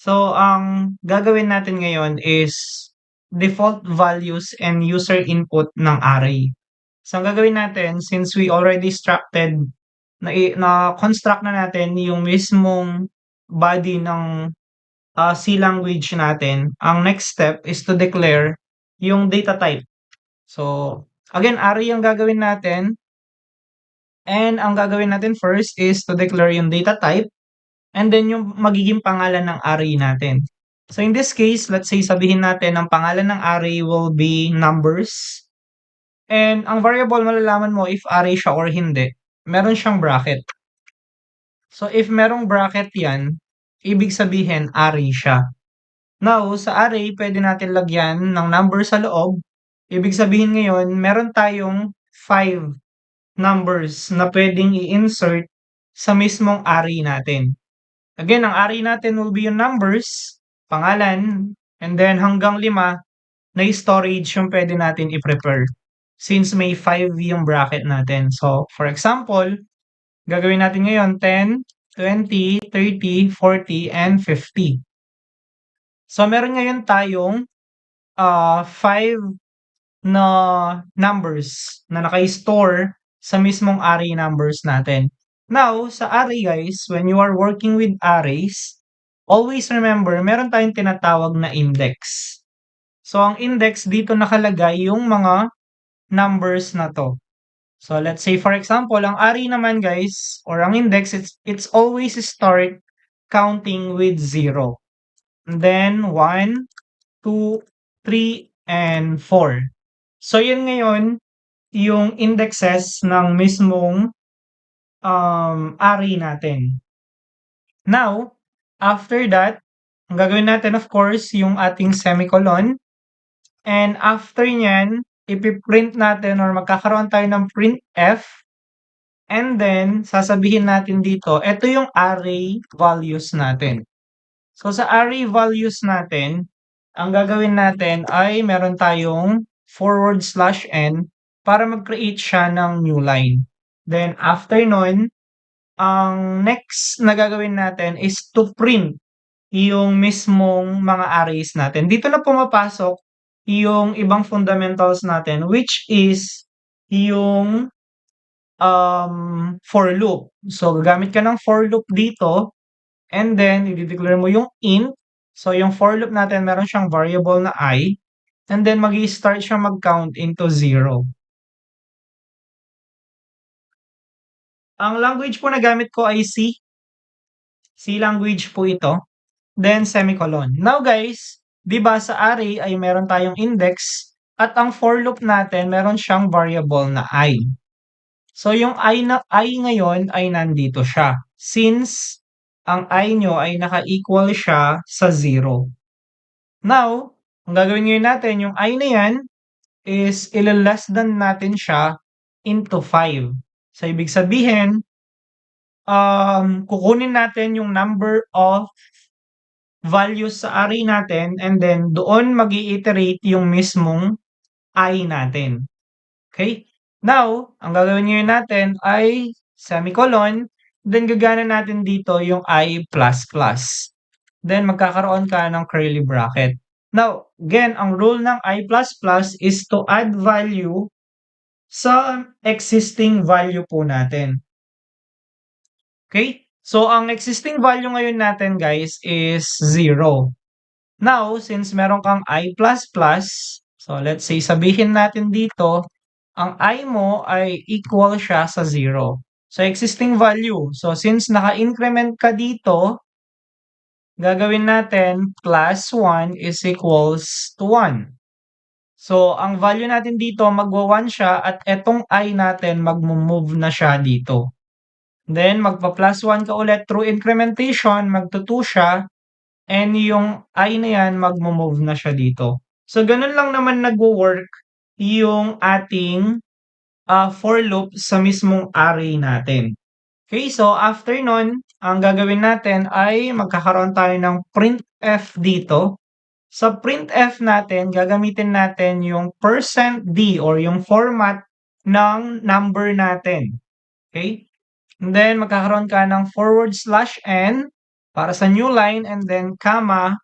So, ang gagawin natin ngayon is default values and user input ng array. So, ang gagawin natin, since we already structed, na-construct na natin yung mismong body ng C language natin, ang next step is to declare yung data type. So, again, array ang gagawin natin. And ang gagawin natin first is to declare yung data type and then yung magiging pangalan ng array natin. So in this case, let's say sabihin natin ang pangalan ng array will be numbers. And ang variable malalaman mo if array siya or hindi. Meron siyang bracket. So if merong bracket yan, ibig sabihin array siya. Now, sa array, pwede natin lagyan ng number sa loob. Ibig sabihin ngayon, meron tayong 5 numbers na pwedeng i-insert sa mismong array natin. Again, ang array natin will be yung numbers, pangalan, and then hanggang 5 na storage yung pwede natin i-prepare. Since may 5 yung bracket natin. So, for example, gagawin natin ngayon 10, 20, 30, 40, and 50. So, meron ngayon tayong 5 na numbers na naka-store sa mismong array numbers natin. Now, sa array guys, when you are working with arrays, always remember, meron tayong tinatawag na index. So, ang index dito nakalagay yung mga numbers na to. So, let's say for example, ang array naman guys, or ang index, it's always start counting with 0. And then 1, 2, 3, and 4. So, yun ngayon, yung indexes ng mismong array natin. Now, after that, ang gagawin natin of course, yung ating semicolon. And after nyan, ipiprint natin or magkakaroon tayo ng printf. And then, sasabihin natin dito, ito yung array values natin. So, sa array values natin, ang gagawin natin ay meron tayong /n para mag-create siya ng new line. Then, after nun, ang next na gagawin natin is to print yung mismong mga arrays natin. Dito na pumapasok yung ibang fundamentals natin, which is yung for loop. So, gagamit ka ng for loop dito, and then, i-declare mo yung int. So, yung for loop natin, meron siyang variable na I, and then mag-i-start siya mag-count into 0. Ang language po na gamit ko ay C. C language po ito. Then, semicolon. Now guys, di ba sa array ay meron tayong index at ang for loop natin meron siyang variable na I. So, yung I ngayon ay nandito siya. Since ang I nyo ay naka-equal siya sa 0. Now, ang gagawin ngayon natin, yung I na yan is ila-less than natin siya into 5. So, ibig sabihin, kukunin natin yung number of values sa array natin and then doon mag-i-iterate yung mismong I natin. Okay? Now, ang gagawin ngayon natin ay semicolon, then gagana natin dito yung I++. Then magkakaroon ka ng curly bracket. Now, again, ang rule ng I++ is to add value sa existing value po natin. Okay? So, ang existing value ngayon natin, guys, is 0. Now, since meron kang I++, so let's say sabihin natin dito, ang I mo ay equal siya sa 0. So, existing value. So, since naka-increment ka dito, gagawin natin plus 1 is equals to 1. So, ang value natin dito, magwa-1 siya at etong I natin, magmo-move na siya dito. Then, magpa-plus 1 ka ulit through incrementation, magto-2 siya, and yung I na yan, magmo-move na siya dito. So, ganun lang naman nagwo-work yung ating for loop sa mismong array natin. Okay, so after nun, ang gagawin natin ay magkakaroon tayo ng printf dito. Sa printf natin, gagamitin natin yung %d or yung format ng number natin. Okay? And then, magkakaroon ka ng /n para sa new line and then comma,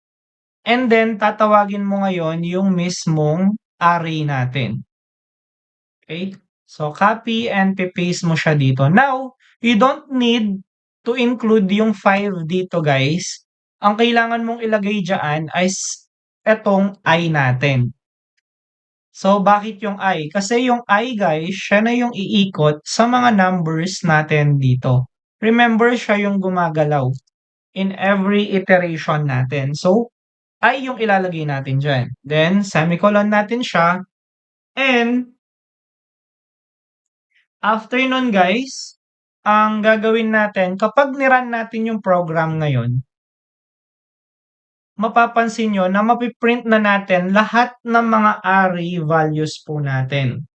and then tatawagin mo ngayon yung mismong array natin. Okay? So, copy and paste mo siya dito. Now, you don't need to include yung 5 dito, guys. Ang kailangan mong ilagay dyan is etong I natin. So, bakit yung I? Kasi yung I, guys, siya na yung iikot sa mga numbers natin dito. Remember, siya yung gumagalaw in every iteration natin. So, I yung ilalagay natin dyan. Then, semicolon natin siya. And, after nun, guys, ang gagawin natin, kapag niran natin yung program ngayon, mapapansin nyo na mapiprint na natin lahat ng mga array values po natin.